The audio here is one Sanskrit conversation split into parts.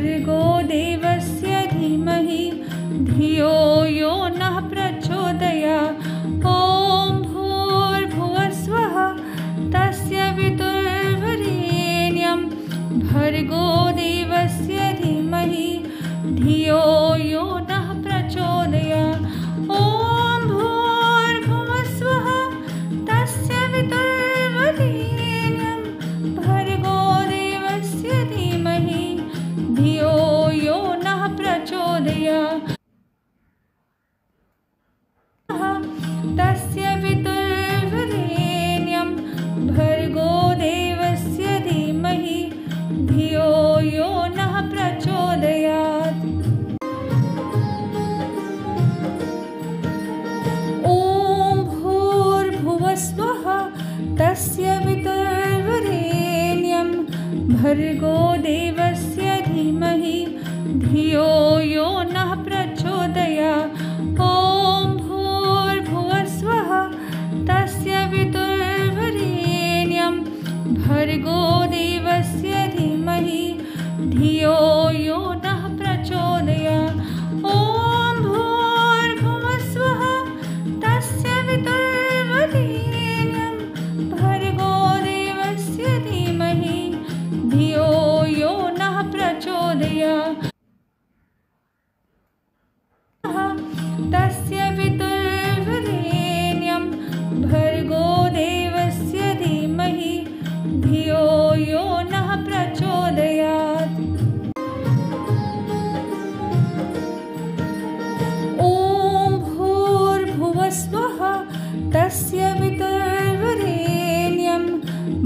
भर्गो देवस्य धीमहि धियो यो नः प्रचोदयात्। ॐ भूर्भुवस्वः तस्य वितुर्वरेण्यं भर्गो देवस्य धीमहि धियो यो नः प्रचोदयात्। ॐ भूर्भुवस्वः तस्य वितुर्वरेण्यं भर्गो देवस्य धीमहि धियो यो नः प्रचोदयात्। तस्य वितुर्वरेण्यं भर्गो देवस्य धीमहि धियो यो नः प्रचोदयात्। ॐ भूर्भुवस्वः तस्य वितुर्वरेण्यं भर्गो देवस्य धीमहि धियो यो नः प्रचोदयात्। ॐ भूर्भुवस्वः तस्य वितुर्वरेण्यं भर्गो देवस्य धीमहि धियो यो नः प्रचोदयात्। ॐ भूर्भुवस्वः तस्य वितुर्वरेण्यं भर्गो देवस्य धीमहि धियो यो नः प्रचोदयात्। तस्य वितुर्वरेण्यं भर्गो देवस्य धीमहि धियो यो नः प्रचोदयात्। ॐ भूर्भुवस्वः तस्य वितुर्वरेण्यं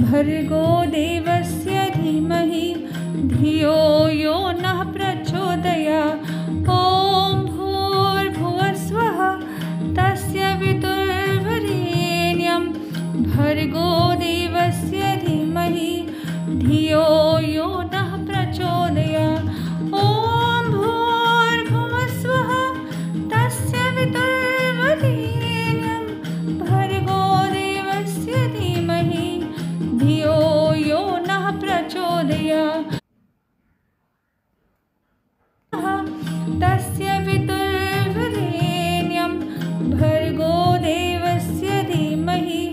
भर्गो देवस्य धीमहि धियो यो नः प्रचोदयात्। ॐ भूर्भुवस्वः तस्य वितुर्वरेण्यं भर्गो देवस्य धीमहि धियो यो नः प्रचोदयात्। ॐ भूर्भुवस्वः तस्य वितुर्वरेण्यं भर्गो देवस्य धीमहि धियो यो नः प्रचोदयात्। तस्य वितुर्वरेण्यं भर्गो देवस्य धीमहि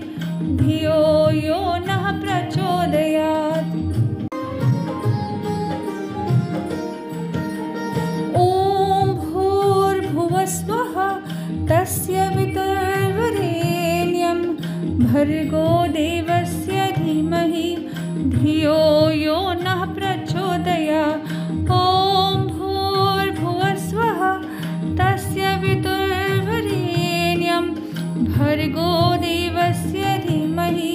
धियो यो नः प्रचोदयात्। ॐ भूर्भुवस्वः तस्य वितुर्वरेण्यं भर्गो देवस्य धीमहि धियो यो नः प्रचोदयात्। ॐ भूर्भुवस्वः तस्य वितुर्वरेण्यं भर्गो देवस्य धीमहि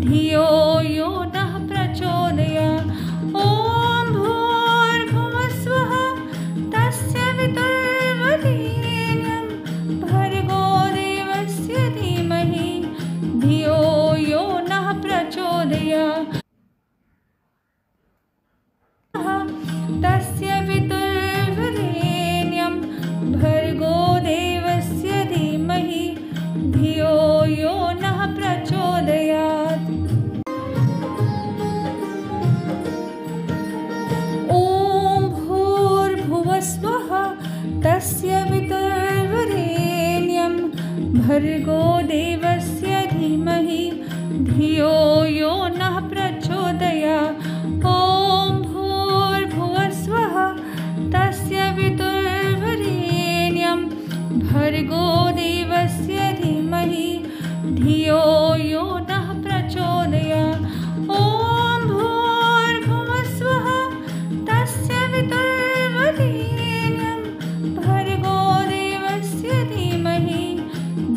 धियो यो नः प्रचोदयात्। ॐ भूर्भुवस्वः तस्य वितुर्वरेण्यं भर्गो देवस्य धीमहि धियो यो नः प्रचोदयात्। तस्य वितुर्वरेण्यं भर्गो देवस्य धीमहि धियो यो नः प्रचोदयात्। ॐ भूर्भुवस्वः तस्य वितुर्वरेण्यं भर्गो देवस्य धीमहि धियो यो नः प्रचोदयात्। ॐ भूर्भुवस्वः तस्य वितुर्वरेण्यं भर्गो देवस्य धीमहि धियो यो नः प्रचोदयात्। ॐ भूर्भुवस्वः तस्य वितुर्वरेण्यं भर्गो देवस्य धीमहि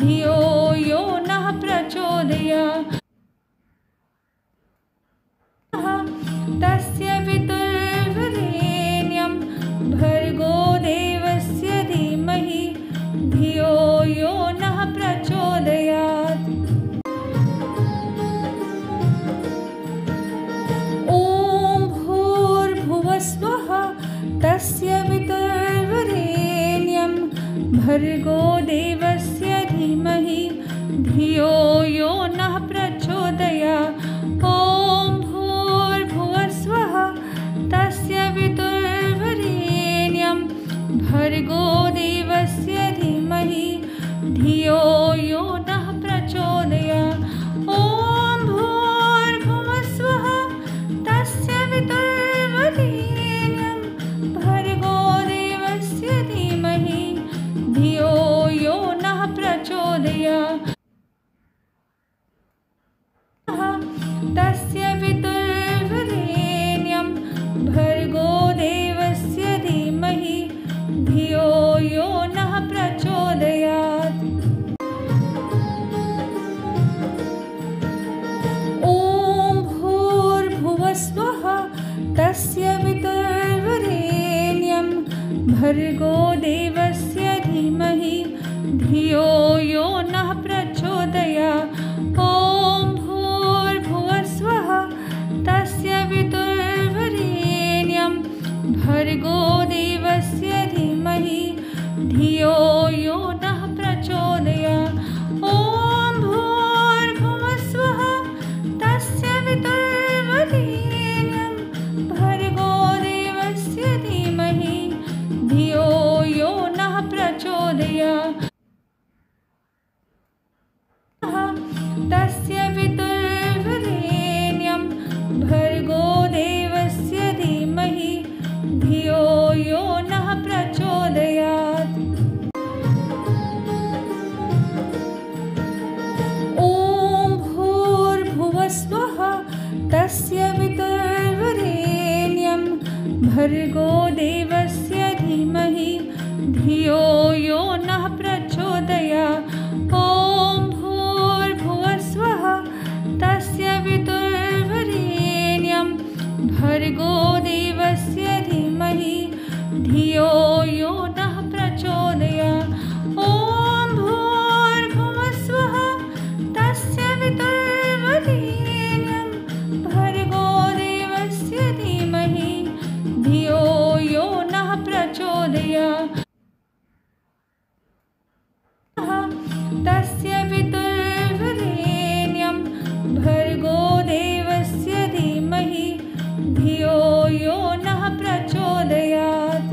धियो यो नः प्रचोदयात्। तस्य वितुर्वरेण्यं भर्गो देवस्य धीमहि धियो यो नः प्रचोदयात्। ॐ भूर्भुवस्वः तस्य वितुर्वरेण्यं भर्गो देवस्य धीमहि धियो यो नः प्रचोदयात्। ॐ भूर्भुवस्वः तस्य वितुर्वरेण्यं भर्गो देवस्य धीमहि धियो यो नः प्रचोदयात्। ॐ भूर्भुवस्वः तस्य वितुर्वरेण्यं भर्गो देवस्य धीमहि धियो यो नः प्रचोदयात्। तस्य वितुर्वरेण्यं भर्गो देवस्य धीमहि धियो यो नः प्रचोदयात्। ॐ भूर्भुवस्वः तस्य वितुर्वरेण्यं भर्गो देवस्य धीमहि धियो यो नः प्रचोदयात्। ॐ भूर्भुवस्वः तस्य वितुर्वरेण्यं भर्गो देवस्य धीमहि धियो यो नः प्रचोदयात्। ॐ भूर्भुवस्वः तस्य वितुर्वरेण्यं भर्गो देवस्य धीमहि धियो यो नः प्रचोदयात्। तस्य वितुर्वरेण्यं भर्गो देवस्य धीमहि धियो यो नः प्रचोदयात्। ॐ भूर्भुवस्वः तस्य वितुर्वरेण्यं भर्गो देवस्य धीमहि धियो यो नः प्रचोदयात्। ॐ भूर्भुवस्वः तस्य वितुर्वरेण्यं भर्गो देवस्य धीमहि धियो यो नः प्रचोदयात्। ॐ भूर्भुवस्वः तस्य वितुर्वरेण्यं भर्गो देवस्य धीमहि धियो यो नः प्रचोदयात्। तस्य वितुर्वरेण्यं भर्गो देवस्य धीमहि धियो यो नः प्रचोदयात्।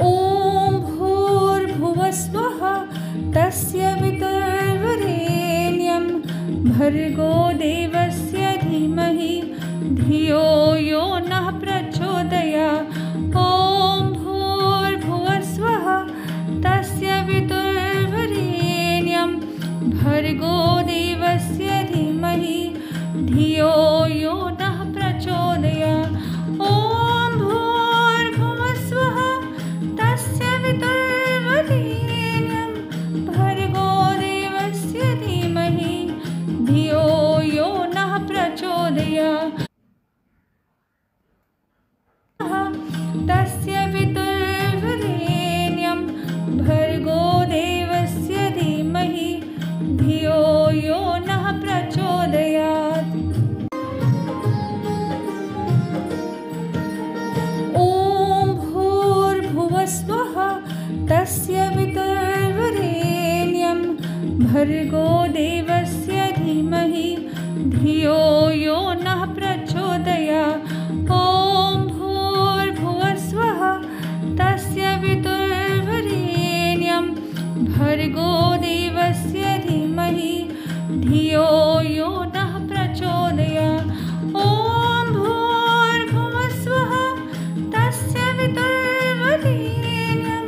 ॐ भूर्भुवस्वः तस्य वितुर्वरेण्यं भर्गो देवस्य धीमहि धियो यो नः प्रचोदयात्। ॐ भूर्भुवस्वः तस्य वितुर्वरेण्यं भर्गो देवस्य धीमहि धियो यो नः प्रचोदयात्। ॐ भूर्भुवस्वः तस्य वितुर्वरेण्यं भर्गो देवस्य धीमहि धियो यो नः प्रचोदयात्। तस्य वितुर्वरेण्यं भर्गो देवस्य धीमहि धियो यो नः प्रचोदयात्। ॐ भूर्भुवस्वः तस्य वितुर्वरेण्यं भर्गो देवस्य धीमहि धियो यो नः प्रचोदयात्। ॐ भूर्भुवस्वः तस्य वितुर्वरेण्यं भर्गो देवस्य धीमहि धियो यो नः प्रचोदयात्। ॐ भूर्भुवस्वः तस्य वितुर्वरेण्यं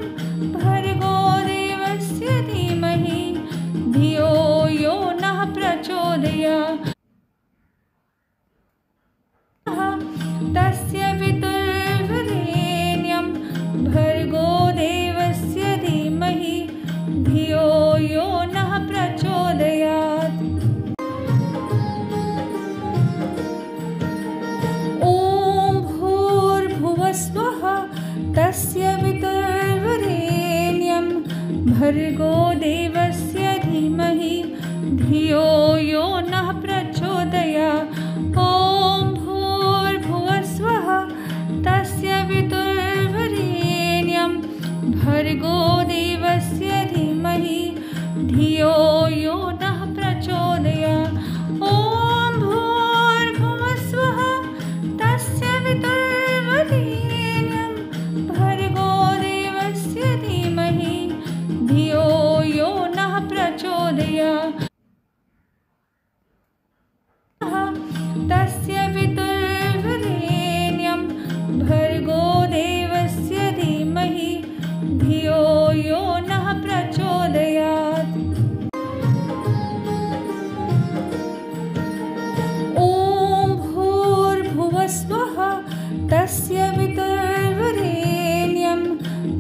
भर्गो देवस्य धीमहि धियो यो नः प्रचोदयात्। तस्य वितुर्वरेण्यं भर्गो देवस्य धीमहि धियो यो नः प्रचोदयात्। ॐ भूर्भुवस्वः तस्य वितुर्वरेण्यं भर्गो देवस्य धीमहि धियो यो नः प्रचोदयात्। ॐ भूर्भुवस्वः तस्य वितुर्वरेण्यं भर्गो देवस्य धीमहि धियो यो नः प्रचोदयात्। ॐ भूर्भुवस्वः तस्य वितुर्वरेण्यं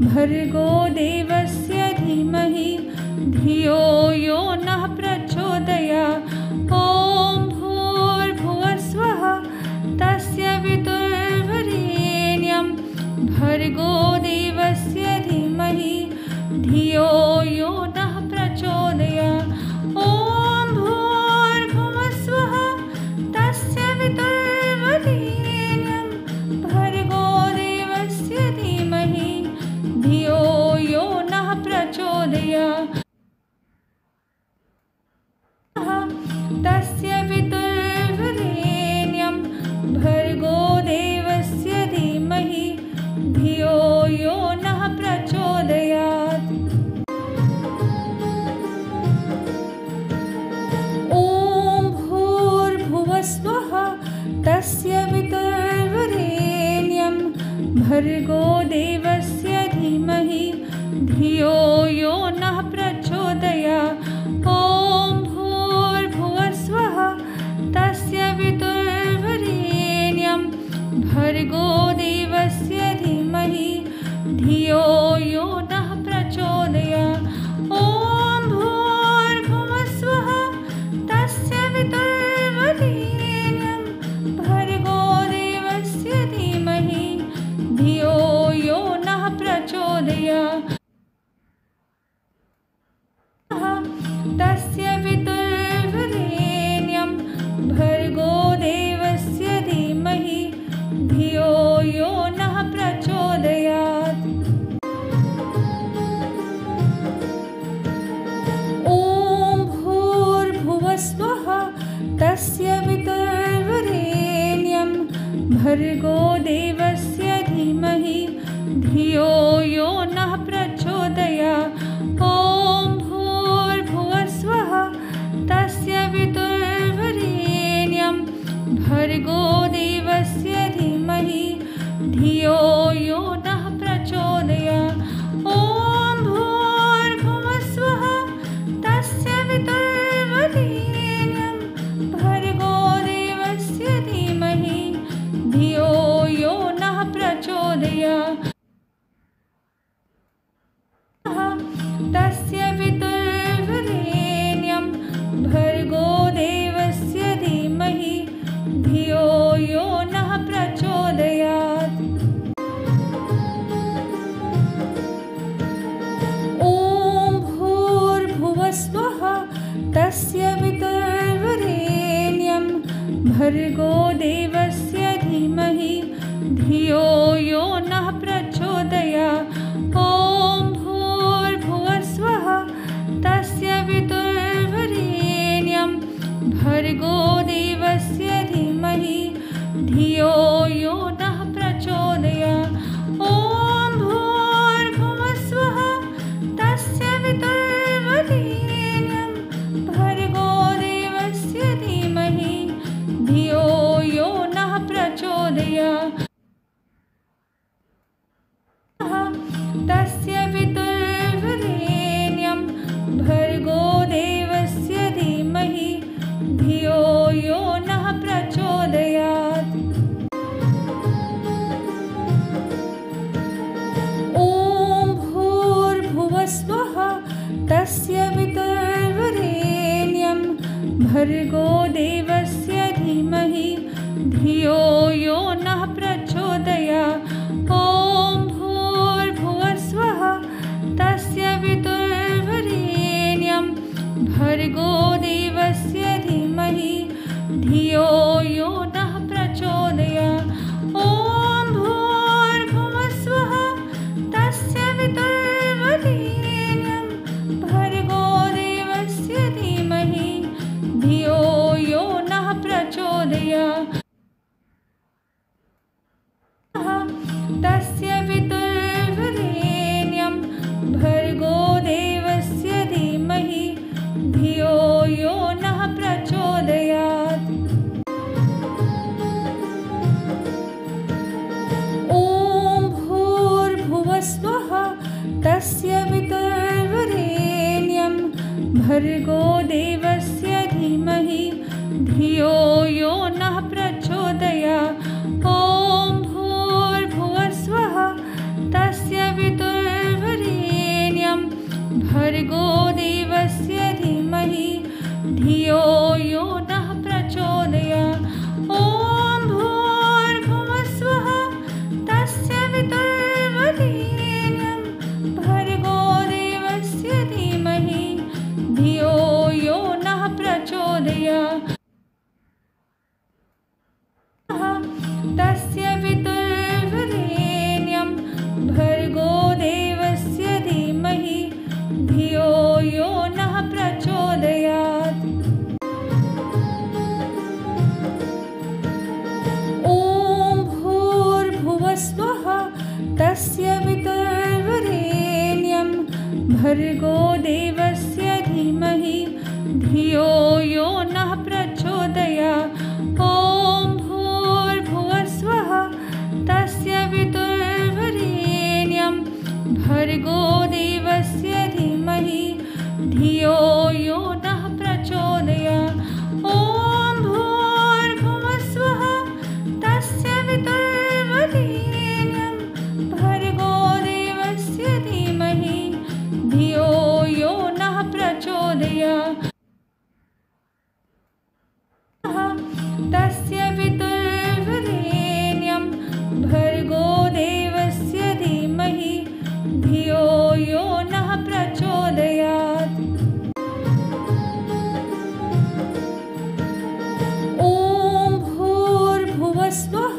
भर्गो देवस्य धीमहि धियो यो नः प्रचोदयात्। ॐ भूर्भुवस्वः तस्य वितुर्वरेण्यं भर्गो देवस्य धीमहि धियो यो नः प्रचोदयात्। ॐ भूर्भुवस्वः तस्य वितुर्वरेण्यं भर्गो देवस्य धीमहि धियो यो नः प्रचोदयात्। तस्य वितुर्वरेण्यं भर्गो देवस्य धीमहि धियो यो नः प्रचोदयात्। ॐ भूर्भुवस्वः तस्य वितुर्वरेण्यं भर्गो देवस्य धीमहि धियो यो नः प्रचोदयात्। ॐ भूर्भुवस्वः तस्य वितुर्वरेण्यं भर्गो देवस्य धीमहि धियो यो नः प्रचोदयात्। ॐ भूर्भुवस्वः तस्य वितुर्वरेण्यं भर्गो देवस्य धीमहि धियो यो नः प्रचोदयात्। तस्य वितुर्वरेण्यं भर्गो देवस्य धीमहि धियो यो नः प्रचोदयात्। ॐ भूर्भुवस्वः तस्य वितुर्वरेण्यं भर्गो देवस्य धीमहि धियो यो नः प्रचोदयात्। ॐ भूर्भुवस्वः तस्य वितुर्वरेण्यं भर्गो देवस्य धीमहि धियो यो नः प्रचोदयात्। ॐ भूर्भुवस्वः तस्य वितुर्वरेण्यं भर्गो देवस्य धीमहि धियो यो नः प्रचोदयात्। तस्य वितुर्वरेण्यं भर्गो देवस्य धीमहि धियो यो नः प्रचोदयात्। ॐ भूर्भुवस्वः तस्य वितुर्वरेण्यं भर्गो देवस्य धीमहि धियो यो नः प्रचोदयात्। ॐ भूर्भुवस्वः तस्य वितुर्वरेण्यं भर्गो देवस्य धीमहि धियो यो नः प्रचोदयात्। ॐ भूर्भुवस्वः तस्य वितुर्वरेण्यं भर्गो देवस्य धीमहि धियो यो नः प्रचोदयात्। तस्य वितुर्वरेण्यं भर्गो देवस्य धीमहि धियो यो नः प्रचोदयात्। ॐ भूर्भुवस्वः तस्य वितुर्वरेण्यं भर्गो देवस्य धीमहि धियो यो नः प्रचोदयात्। ॐ भूर्भुवस्वः तस्य वितुर्वरेण्यं भर्गो देवस्य धीमहि धियो यो नः प्रचोदयात्। ॐ भूर्भुवस्वः तस्य वितुर्वरेण्यं भर्गो देवस्य धीमहि धियो यो नः प्रचोदयात्। तस्य वितुर्वरेण्यं भर्गो देवस्य धीमहि धियो यो नः प्रचोदयात्। ॐ भूर्भुवस्वः तस्य वितुर्वरेण्यं भर्गो देवस्य धीमहि धियो यो नः प्रचोदयात्। ॐ भूर्भुवस्वः तस्य वितुर्वरेण्यं तस्य वितुर्वरेण्यं भर्गो देवस्य धीमहि धियो यो नः प्रचोदयात्। ॐ भूर्भुवस्वः तस्य वितुर्वरेण्यं भर्गो देवस्य धीमहि धियो यो नः प्रचोदयात्। ॐ भूर्भुवस्वः तस्य वितुर्वरेण्यं भर्गो देवस्य धीमहि धियो यो नः प्रचोदयात्। तस्य वितुर्वरेण्यं भर्गो देवस्य धीमहि धियो यो नः प्रचोदयात्। ॐ भूर्भुवस्वः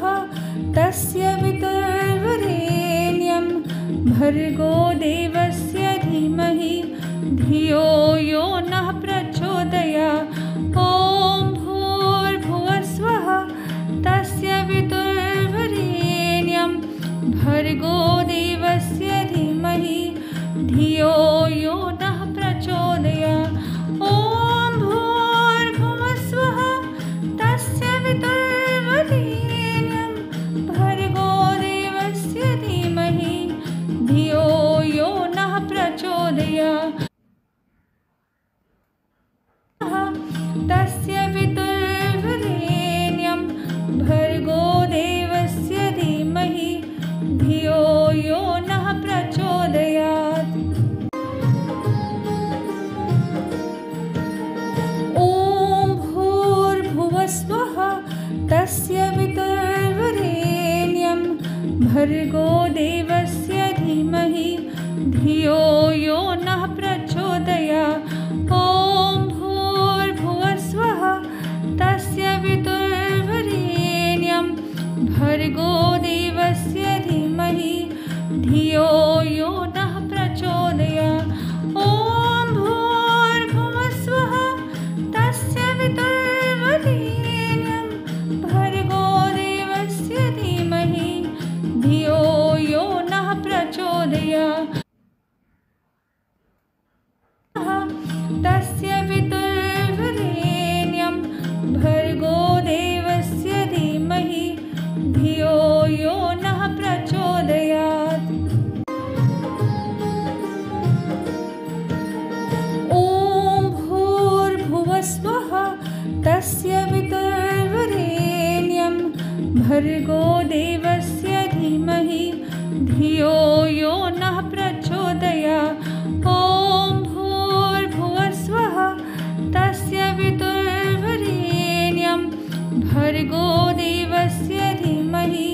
तस्य वितुर्वरेण्यं भर्गो देवस्य धीमहि धियो यो नः प्रचोदयात्। ॐ भूर्भुवस्वः तस्य वितुर्वरेण्यं भर्गो देवस्य धीमहि धियो यो नः प्रचोदयात्। ॐ भूर्भुवस्वः तस्य वितुर्वरेण्यं भर्गो देवस्य धीमहि धियो यो नः प्रचोदयात्। तस्य वितुर्वरेण्यं भर्गो देवस्य धीमहि धियो यो नः प्रचोदयात्। ॐ भूर्भुवस्वः तस्य वितुर्वरेण्यं भर्गो देवस्य धीमहि धियो यो नः प्रचोदयात्। ॐ भूर्भुवस्वः तस्य वितुर्वरेण्यं भर्गो देवस्य धीमहि धियो यो नः प्रचोदयात्। ॐ भूर्भुवस्वः तस्य वितुर्वरेण्यं भर्गो देवस्य धीमहि धियो यो नः प्रचोदयात्। तस्य वितुर्वरेण्यं भर्गो देवस्य धीमहि धियो यो नः प्रचोदयात्। ॐ भूर्भुवस्वः तस्य वितुर्वरेण्यं भर्गो देवस्य धीमहि धियो यो नः प्रचोदयात्। ॐ भूर्भुवस्वः तस्य वितुर्वरेण्यं भर्गो देवस्य धीमहि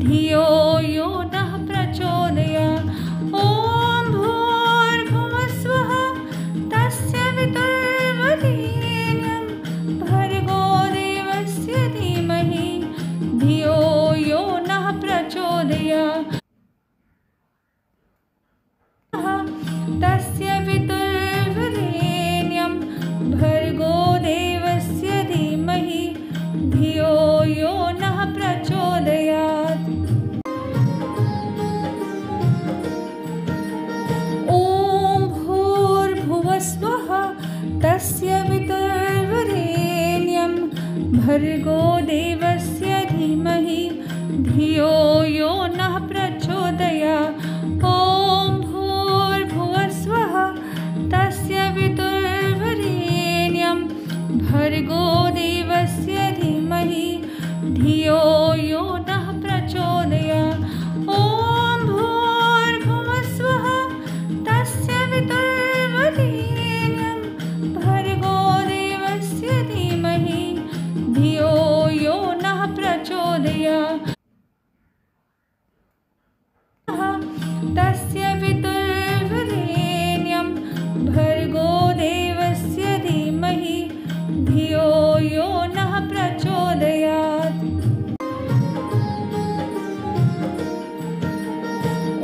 धियो यो नः प्रचोदयात्। ॐ भूर्भुवस्वः तस्य वितुर्वरेण्यं भर्गो देवस्य धीमहि धियो यो नः प्रचोदयात्। तस्य वितुर्वरेण्यं भर्गो देवस्य धीमहि धियो यो नः प्रचोदयात्। ॐ भूर्भुवस्वः तस्य वितुर्वरेण्यं भर्गो देवस्य धीमहि धियो यो नः प्रचोदयात्। ॐ भूर्भुवस्वः तस्य वितुर्वरेण्यं भर्गो देवस्य धीमहि धियो यो नः प्रचोदयात्। ॐ भूर्भुवस्वः तस्य वितुर्वरेण्यं भर्गो देवस्य धीमहि धियो यो नः प्रचोदयात्। तस्य वितुर्वरेण्यं भर्गो देवस्य धीमहि धियो यो नः प्रचोदयात्।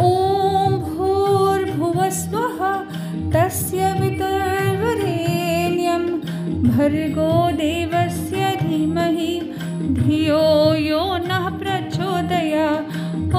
ॐ भूर्भुवस्वः तस्य वितुर्वरेण्यं भर्गो देवस्य धीमहि धियो यो नः प्रचोदयात्। ॐ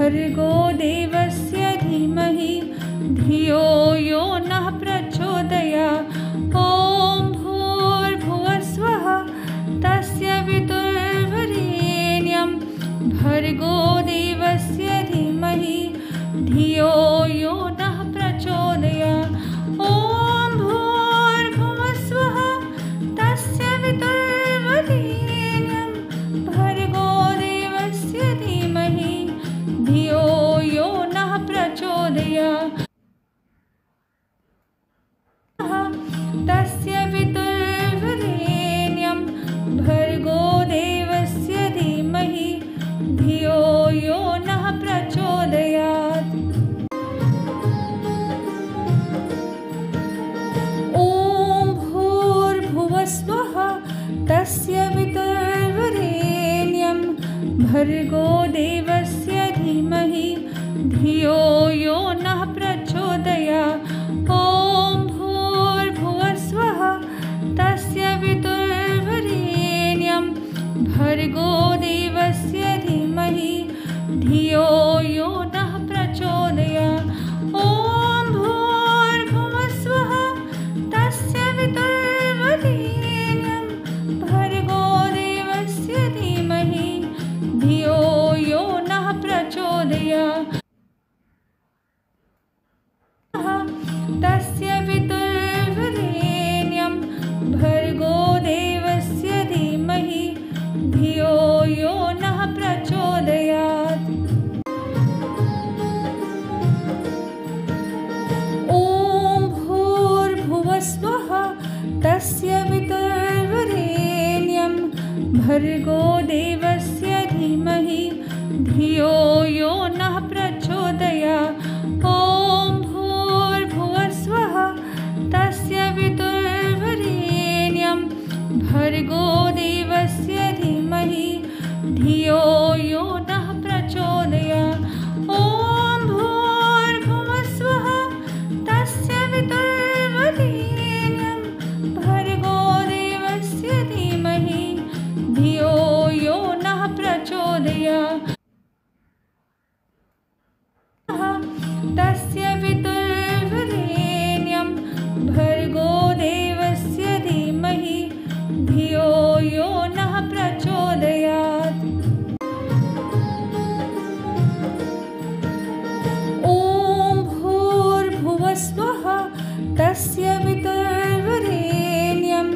भर्गो देवस्य धीमहि धियो यो नः प्रचोदयात्। ॐ भूर्भुवस्वः तस्य वितुर्वरेण्यं भर्गो देवस्य धीमहि धियो यो नः प्रचोदयात्। ॐ भूर्भुवस्वः तस्य वितुर्वरेण्यं भर्गो देवस्य धीमहि धियो यो नः प्रचोदयात्। तस्य वितुर्वरेण्यं भर्गो देवस्य धीमहि धियो यो नः प्रचोदयात्। ॐ भूर्भुवस्वः तस्य वितुर्वरेण्यं भर्गो देवस्य धीमहि धियो यो नः प्रचोदयात्। ॐ भूर्भुवस्वः तस्य वितुर्वरेण्यं भर्गो देवस्य धीमहि धियो यो नः प्रचोदयात्। ॐ भूर्भुवस्वः तस्य वितुर्वरेण्यं भर्गो देवस्य धीमहि धियो यो नः प्रचोदयात्। तस्य वितुर्वरेण्यं भर्गो देवस्य धीमहि धियो यो नः प्रचोदयात्। ॐ भूर्भुवस्वः तस्य वितुर्वरेण्यं भर्गो देवस्य धीमहि धियो यो नः प्रचोदयात्। ॐ भूर्भुवस्वः तस्य वितुर्वरेण्यं भर्गो देवस्य धीमहि धियो यो नः प्रचोदयात्। ॐ भूर्भुवस्वः तस्य वितुर्वरेण्यं भर्गो देवस्य धीमहि धियो यो नः प्रचोदयात्। तस्य वितुर्वरेण्यं भर्गो देवस्य धीमहि धियो यो नः प्रचोदयात्। ॐ भूर्भुवस्वः तस्य वितुर्वरेण्यं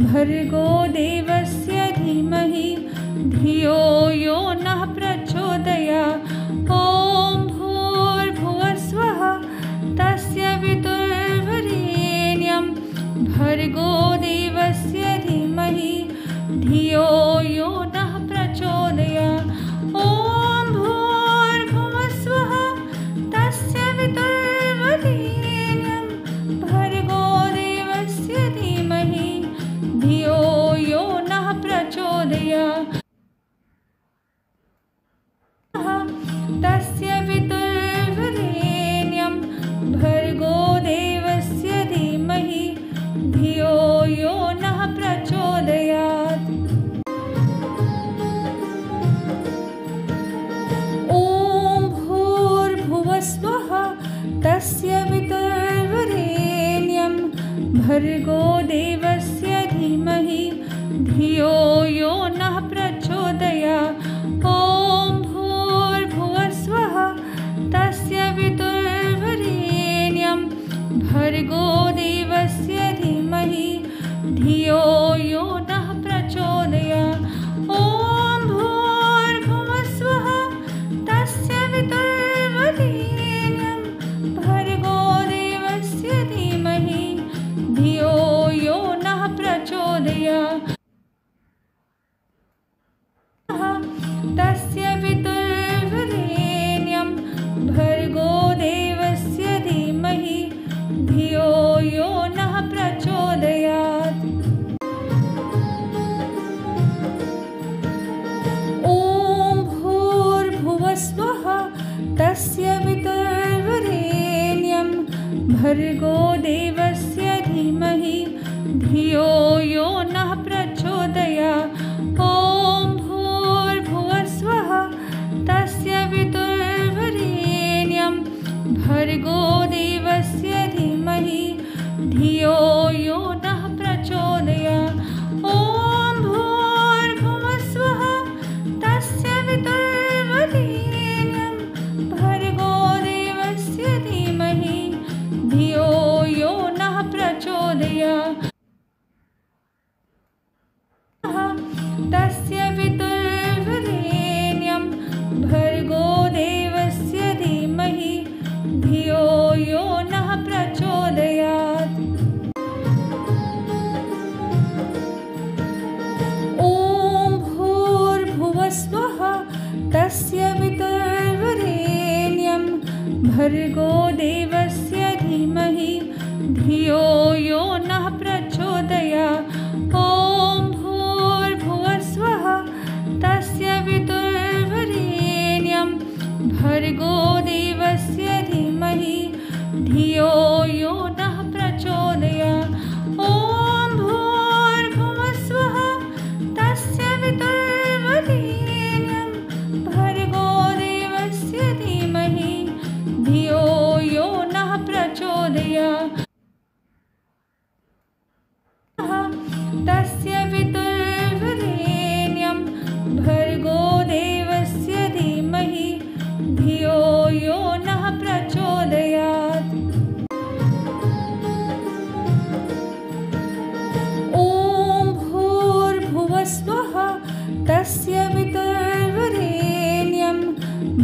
भर्गो देवस्य धीमहि धियो यो नः प्रचोदयात्। ॐ भूर्भुवस्वः तस्य वितुर्वरेण्यं भर्गो देवस्य धीमहि धियो यो नः प्रचोदयात्। ॐ भूर्भुवस्वः तस्य वितुर्वरेण्यं भर्गो देवस्य धीमहि धियो यो नः प्रचोदयात्। तस्य वितुर्वरेण्यं भर्गो देवस्य धीमहि धियो यो नः प्रचोदयात्। ॐ भूर्भुवस्वः तस्य वितुर्वरेण्यं भर्गो देवस्य धीमहि धियो यो नः प्रचोदयात्। ॐ भूर्भुवस्वः तस्य वितुर्वरेण्यं भर्गो देवस्य धीमहि धियो यो नः प्रचोदयात्। ॐ भूर्भुवस्वः तस्य वितुर्वरेण्यं भर्गो देवस्य धीमहि धियो यो नः प्रचोदयात्। तस्य वितुर्वरेण्यं भर्गो देवस्य धीमहि धियो यो नः प्रचोदयात्। ॐ भूर्भुवस्वः तस्य वितुर्वरेण्यं भर्गो देवस्य धीमहि धियो यो नः प्रचोदयात्। ॐ भूर्भुवस्वः तस्य वितुर्वरेण्यं भर्गो देवस्य धीमहि धियो यो नः प्रचोदयात्। ॐ भूर्भुवस्वः तस्य वितुर्वरेण्यं भर्गो देवस्य धीमहि धियो यो नः प्रचोदयात्। ॐ भूर्भुवस्वः तस्य वितुर्वरेण्यं भर्गो देवस्य धीमहि धियो यो नः प्रचोदयात्। तस्य वितुर्वरेण्यं भर्गो देवस्य धीमहि धियो यो नः प्रचोदयात्। ॐ भूर्भुवस्वः तस्य वितुर्वरेण्यं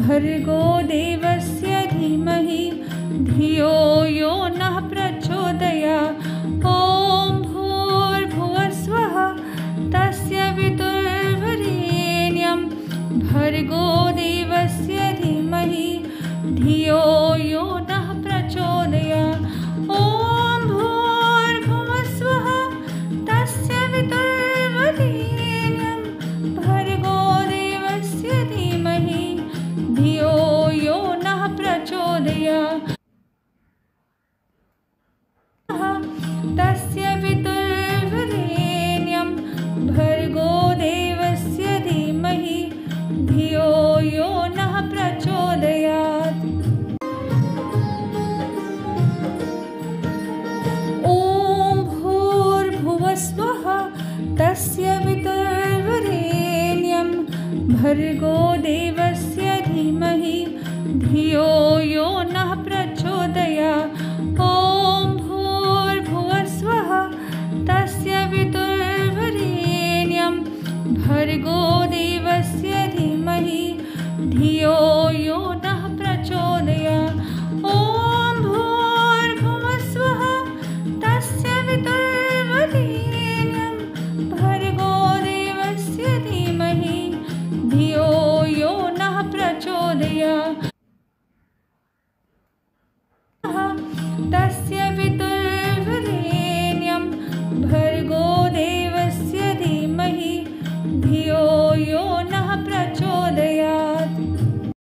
भर्गो देवस्य धीमहि धियो यो नः प्रचोदयात्। ॐ भूर्भुवस्वः तस्य वितुर्वरेण्यं भर्गो देवस्य धीमहि धियो यो नः प्रचोदयात्। ॐ भूर्भुवस्वः तस्य वितुर्वरेण्यं भर्गो देवस्य धीमहि धियो यो नः प्रचोदयात्। तस्य वितुर्वरेण्यं भर्गो देवस्य धीमहि धियो यो नः प्रचोदयात्। ॐ भूर्भुवस्वः तस्य वितुर्वरेण्यं भर्गो देवस्य धीमहि धियो यो नः प्रचोदयात्। ॐ भूर्भुवस्वः तस्य वितुर्वरेण्यं भर्गो देवस्य धीमहि धियो